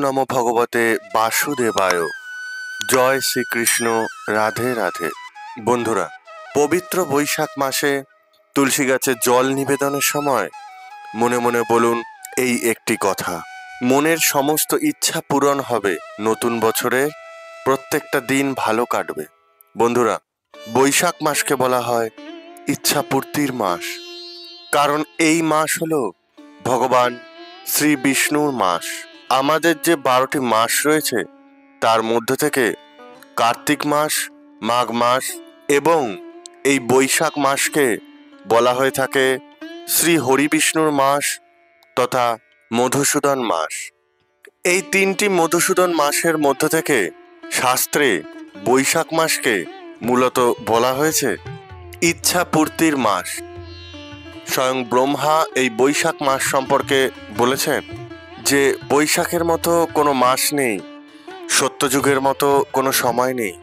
নমো ভগবতে বাসুদেবায়। জয় শ্রীকৃষ্ণ। রাধে রাধে। বন্ধুরা, পবিত্র বৈশাখ মাসে তুলসী গাছে জল নিবেদনের সময় মনে মনে বলুন এই একটি কথা। মনের সমস্ত ইচ্ছা পূরণ হবে, নতুন বছরে প্রত্যেকটা দিন ভালো কাটবে। বন্ধুরা, বৈশাখ মাসকে বলা হয় ইচ্ছা পূর্তির মাস, কারণ এই মাস হলো ভগবান শ্রী বিষ্ণুর মাস। আমাদের যে 12টি মাস রয়েছে তার মধ্যে থেকে কার্তিক মাস, মাঘ মাস এবং এই বৈশাখ মাসকে বলা হয়ে থাকে শ্রী হরি বিষ্ণুর মাস তথা মধুসূদন মাস। এই 3টি মধুসূদন মাসের মধ্য থেকে শাস্ত্রে বৈশাখ মাসকে মূলত বলা হয়েছে ইচ্ছা পূর্তির মাস। স্বয়ং ব্রহ্মা এই বৈশাখ মাস সম্পর্কে বলেছেন যে বৈশাখের মতো কোনো মাস নেই, সত্যযুগের মতো কোনো সময় নেই,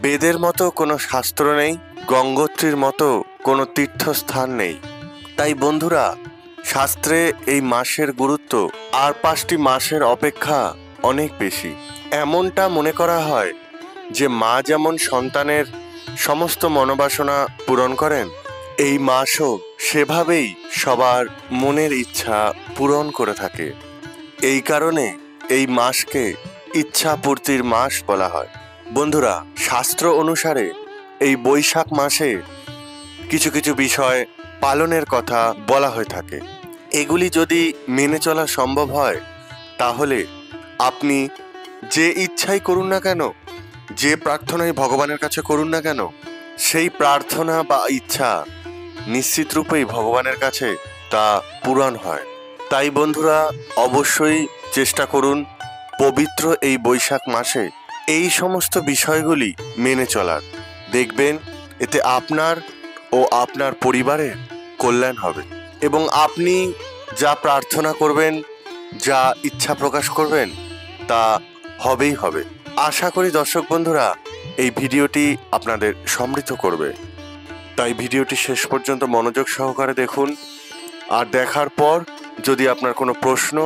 বেদের মতো কোনো শাস্ত্র নেই, গঙ্গোত্রীর মতো কোনো তীর্থস্থান নেই। তাই বন্ধুরা, শাস্ত্রে এই মাসের গুরুত্ব আর 5টি মাসের অপেক্ষা অনেক বেশি। এমনটা মনে করা হয় যে মা যেমন সন্তানের সমস্ত মনোবাসনা পূরণ করেন, এই মাসও সেভাবেই সবার মনের ইচ্ছা পূরণ করে থাকে। এই কারণে এই মাসকে ইচ্ছা পূর্তির মাস বলা হয়। বন্ধুরা, শাস্ত্র অনুসারে এই বৈশাখ মাসে কিছু কিছু বিষয় পালনের কথা বলা হয়ে থাকে। এগুলি যদি মেনে চলা সম্ভব হয় তাহলে আপনি যে ইচ্ছাই করুন না কেন, যে প্রার্থনাই ভগবানের কাছে করুন না কেন, সেই প্রার্থনা বা ইচ্ছা নিশ্চিত রূপেই ভগবানের কাছে তা পূরণ হয়। তাই বন্ধুরা, অবশ্যই চেষ্টা করুন পবিত্র এই বৈশাখ মাসে এই সমস্ত বিষয়গুলি মেনে চলার। দেখবেন এতে আপনার ও আপনার পরিবারের কল্যাণ হবে এবং আপনি যা প্রার্থনা করবেন, যা ইচ্ছা প্রকাশ করবেন তা হবেই হবে। আশা করি দর্শক বন্ধুরা এই ভিডিওটি আপনাদের সমৃদ্ধ করবে। তাই ভিডিওটি শেষ পর্যন্ত মনোযোগ সহকারে দেখুন, আর দেখার পর যদি আপনার কোনো প্রশ্ন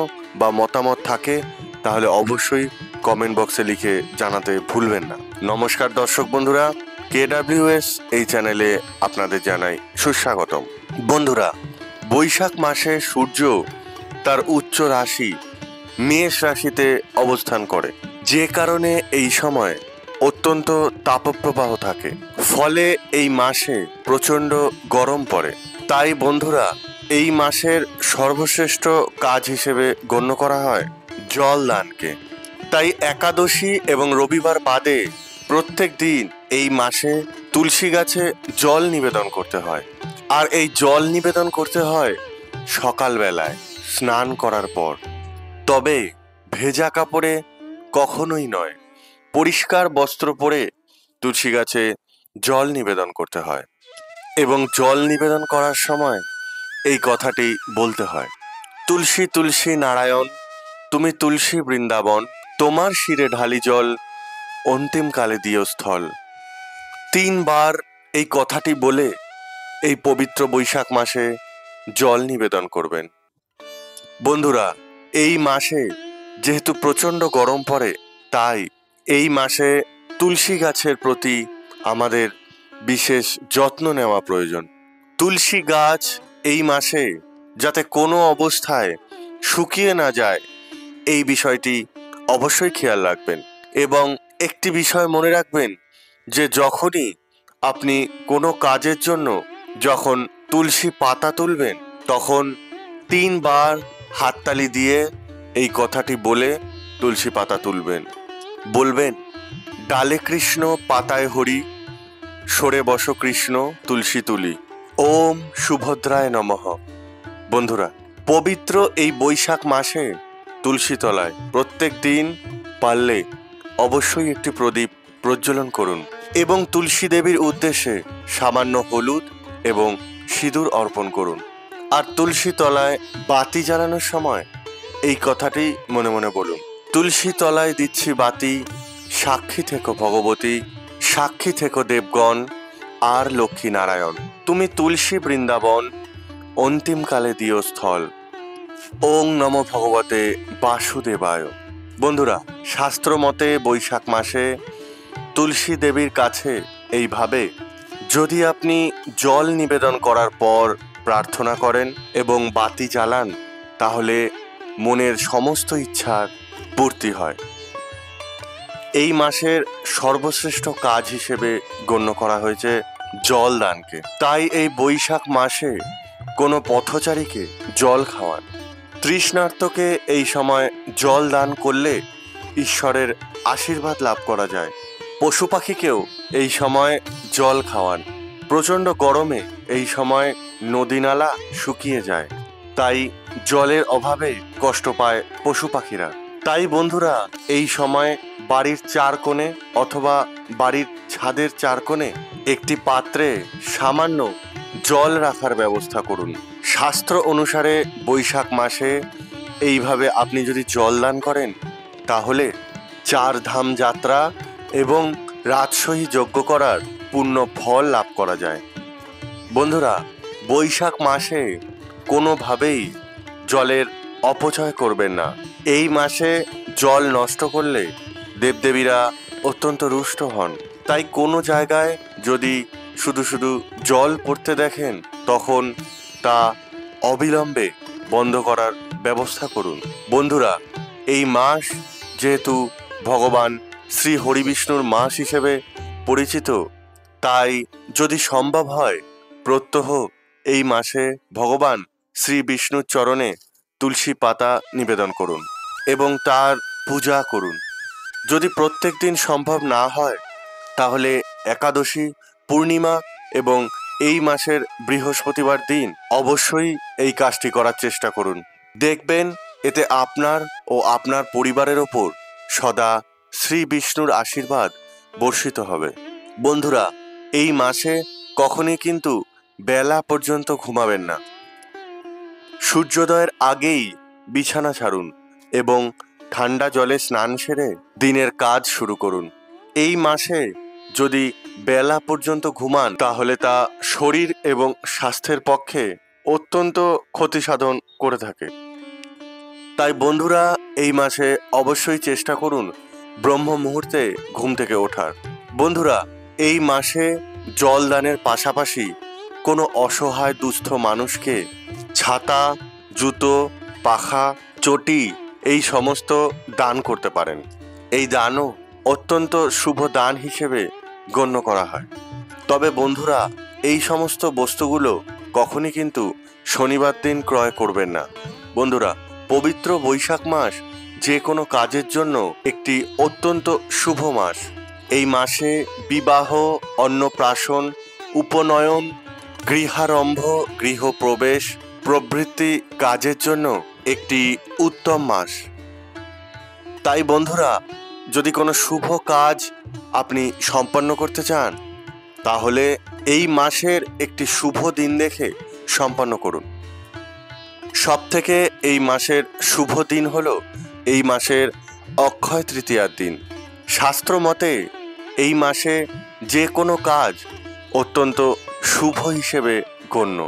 বা মতামত থাকে তাহলে অবশ্যই কমেন্ট বক্সে লিখে জানাতে ভুলবেন না। নমস্কার দর্শক বন্ধুরা, KWS এই চ্যানেলে আপনাদের জানাই সুস্বাগতম। বন্ধুরা, বৈশাখ মাসে সূর্য তার উচ্চ রাশি মেষ রাশিতে অবস্থান করে, যে কারণে এই সময় অত্যন্ত তাপপ্রবাহ থাকে, ফলে এই মাসে প্রচণ্ড গরম পড়ে। তাই বন্ধুরা, এই মাসের সর্বশ্রেষ্ঠ কাজ হিসেবে গণ্য করা হয় জল দানকে। তাই একাদশী এবং রবিবার বাদে প্রত্যেক দিন এই মাসে তুলসী গাছে জল নিবেদন করতে হয়। আর এই জল নিবেদন করতে হয় সকালবেলায় স্নান করার পর। তবে ভেজা কাপড়ে কখনোই নয়, পরিষ্কার বস্ত্র পরে তুলসী গাছে জল নিবেদন করতে হয়। এবং জল নিবেদন করার সময় এই কথাটি বলতে হয়, তুলসী তুলসী নারায়ণ, তুমি তুলসী বৃন্দাবন, তোমার শিরে ঢালি জল, অন্তিমকালে দিও স্থল। 3 বার এই কথাটি বলে এই পবিত্র বৈশাখ মাসে জল নিবেদন করবেন। বন্ধুরা, এই মাসে যেহেতু প্রচণ্ড গরম পড়ে, তাই এই মাসে তুলসী গাছের প্রতি আমাদের বিশেষ যত্ন নেওয়া প্রয়োজন। তুলসী গাছ এই মাসে যাতে কোনো অবস্থায় শুকিয়ে না যায়, এই বিষয়টি অবশ্যই খেয়াল রাখবেন। এবং একটি বিষয় মনে রাখবেন যে যখনই আপনি কোনো কাজের জন্য যখন তুলসী পাতা তুলবেন, তখন 3 বার হাততালি দিয়ে এই কথাটি বলে তুলসী পাতা তুলবেন। বলবেন, ডালে কৃষ্ণ পাতায় হরি, সরে বসো কৃষ্ণ তুলসী তুলি, ওম সুভদ্রায় নমঃ। বন্ধুরা, পবিত্র এই বৈশাখ মাসে তুলসী তলায় প্রত্যেক দিন পারলে অবশ্যই একটি প্রদীপ প্রজ্বলন করুন এবং তুলসী দেবীর উদ্দেশ্যে সামান্য হলুদ এবং সিঁদুর অর্পণ করুন। আর তুলসী তলায় বাতি জ্বালানোর সময় এই কথাটি মনে মনে বলুন, তুলসী তলায় দিচ্ছি বাতি, সাক্ষী থেকো ভগবতী, সাক্ষী থেকো দেবগণ আর লক্ষ্মী নারায়ণ, তুমি তুলসী বৃন্দাবন, অন্তিমকালে দিও স্থল। ওং নমো ভগবতে বাসুদেবায়। বন্ধুরা, শাস্ত্র মতে বৈশাখ মাসে তুলসী দেবীর কাছে এইভাবে যদি আপনি জল নিবেদন করার পর প্রার্থনা করেন এবং বাতি জ্বালান, তাহলে মনের সমস্ত ইচ্ছার পূর্তি হয়। এই মাসের সর্বশ্রেষ্ঠ কাজ হিসেবে গণ্য করা হয়েছে জল দানকে। তাই এই বৈশাখ মাসে কোনো পথচারীকে জল খাওয়ান। তৃষ্ণার্তকে এই সময় জল দান করলে ঈশ্বরের আশীর্বাদ লাভ করা যায়। পশু পাখিকেও এই সময় জল খাওয়ান। প্রচণ্ড গরমে এই সময় নদী নালা শুকিয়ে যায়, তাই জলের অভাবে কষ্ট পায় পশু পাখিরা। তাই বন্ধুরা, এই সময় বাড়ির চার কোণে অথবা বাড়ির ছাদের চার কোণে একটি পাত্রে সামান্য জল রাখার ব্যবস্থা করুন। শাস্ত্র অনুসারে বৈশাখ মাসে এইভাবে আপনি যদি জল দান করেন, তাহলে 4 ধাম যাত্রা এবং রাজসহী যজ্ঞ করার পূর্ণ ফল লাভ করা যায়। বন্ধুরা, বৈশাখ মাসে কোনোভাবেই জলের অপচয় করবেন না। এই মাসে জল নষ্ট করলে দেবদেবীরা অত্যন্ত রুষ্ট হন। তাই কোনো জায়গায় যদি শুধু শুধু জল পড়তে দেখেন, তখন তা অবিলম্বে বন্ধ করার ব্যবস্থা করুন। বন্ধুরা, এই মাস যেহেতু ভগবান শ্রী হরিবিষ্ণুর মাস হিসেবে পরিচিত, তাই যদি সম্ভব হয় প্রত্যহ এই মাসে ভগবান শ্রী বিষ্ণুর চরণে তুলসী পাতা নিবেদন করুন এবং তার পূজা করুন। যদি প্রত্যেক দিন সম্ভব না হয়, তাহলে একাদশী, পূর্ণিমা এবং এই মাসের বৃহস্পতিবার দিন অবশ্যই এই কাজটি করার চেষ্টা করুন। দেখবেন এতে আপনার ও আপনার পরিবারের ওপর সদা শ্রী বিষ্ণুর আশীর্বাদ বর্ষিত হবে। বন্ধুরা, এই মাসে কখনই কিন্তু বেলা পর্যন্ত ঘুমাবেন না। সূর্যোদয়ের আগেই বিছানা ছাড়ুন এবং ঠান্ডা জলে স্নান সেরে দিনের কাজ শুরু করুন। এই মাসে যদি বেলা পর্যন্ত ঘুমান, তাহলে তা শরীর এবং স্বাস্থ্যের পক্ষে অত্যন্ত ক্ষতি সাধন করে থাকে। তাই বন্ধুরা, এই মাসে অবশ্যই চেষ্টা করুন ব্রহ্ম মুহূর্তে ঘুম থেকে ওঠার। বন্ধুরা, এই মাসে জল দানের পাশাপাশি কোনো অসহায় দুস্থ মানুষকে ছাতা, জুতো, পাখা, চটি এই সমস্ত দান করতে পারেন। এই দানও অত্যন্ত শুভ দান হিসেবে গণ্য করা হয়। তবে বন্ধুরা, এই সমস্ত বস্তুগুলো কখনই কিন্তু শনিবার দিন ক্রয় করবেন না। বন্ধুরা, পবিত্র বৈশাখ মাস যে কোনো কাজের জন্য একটি অত্যন্ত শুভ মাস। এই মাসে বিবাহ, অন্নপ্রাশন, উপনয়ন, গৃহারম্ভ, গৃহপ্রবেশ প্রভৃতি কাজের জন্য একটি উত্তম মাস। তাই বন্ধুরা, যদি কোনো শুভ কাজ আপনি সম্পন্ন করতে চান, তাহলে এই মাসের একটি শুভ দিন দেখে সম্পন্ন করুন। সবথেকে এই মাসের শুভ দিন হলো এই মাসের অক্ষয় তৃতীয়ার দিন। শাস্ত্র মতে এই মাসে যে কোনো কাজ অত্যন্ত শুভ হিসেবে গণ্য।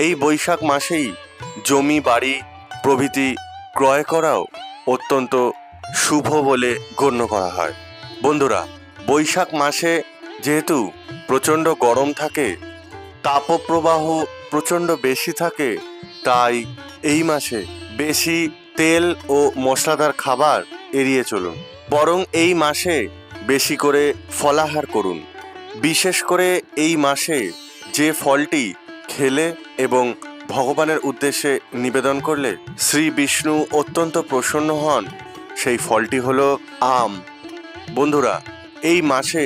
এই বৈশাখ মাসেই জমি, বাড়ি প্রভৃতি ক্রয় করাও অত্যন্ত শুভ বলে গণ্য করা হয়। বন্ধুরা, বৈশাখ মাসে যেহেতু প্রচণ্ড গরম থাকে, তাপপ্রবাহ প্রচণ্ড বেশি থাকে, তাই এই মাসে বেশি তেল ও মশলাদার খাবার এড়িয়ে চলুন। বরং এই মাসে বেশি করে ফলাহার করুন। বিশেষ করে এই মাসে যে ফলটি খেলে এবং ভগবানের উদ্দেশ্যে নিবেদন করলে শ্রী বিষ্ণু অত্যন্ত প্রসন্ন হন, সেই ফলটি হলো আম। বন্ধুরা, এই মাসে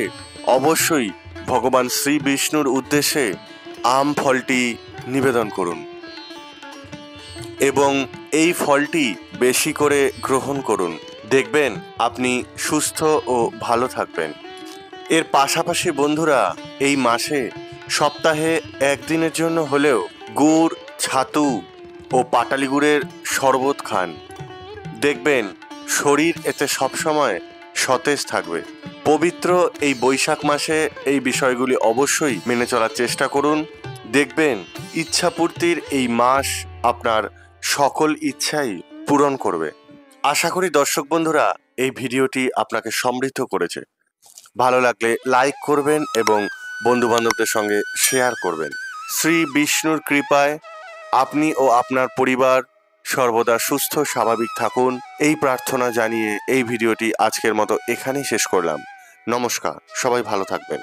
অবশ্যই ভগবান শ্রী বিষ্ণুর উদ্দেশ্যে আম ফলটি নিবেদন করুন এবং এই ফলটি বেশি করে গ্রহণ করুন। দেখবেন আপনি সুস্থ ও ভালো থাকবেন। এর পাশাপাশি বন্ধুরা, এই মাসে সপ্তাহে একদিনের জন্য হলেও গুড়, ছাতু ও পাটালি গুড়ের শরবত খান। দেখবেন শরীর এতে সবসময় সতেজ থাকবে। পবিত্র এই বৈশাখ মাসে এই বিষয়গুলি অবশ্যই মেনে চলার চেষ্টা করুন। দেখবেন ইচ্ছাপূর্তির এই মাস আপনার সকল ইচ্ছাই পূরণ করবে। আশা করি দর্শক বন্ধুরা, এই ভিডিওটি আপনাকে সমৃদ্ধ করেছে। ভালো লাগলে লাইক করবেন এবং বন্ধুবান্ধবদের সঙ্গে শেয়ার করবেন। শ্রী বিষ্ণুর কৃপায় আপনি ও আপনার পরিবার সর্বদা সুস্থ স্বাভাবিক থাকুন, এই প্রার্থনা জানিয়ে এই ভিডিওটি আজকের মতো এখানেই শেষ করলাম। নমস্কার, সবাই ভালো থাকবেন।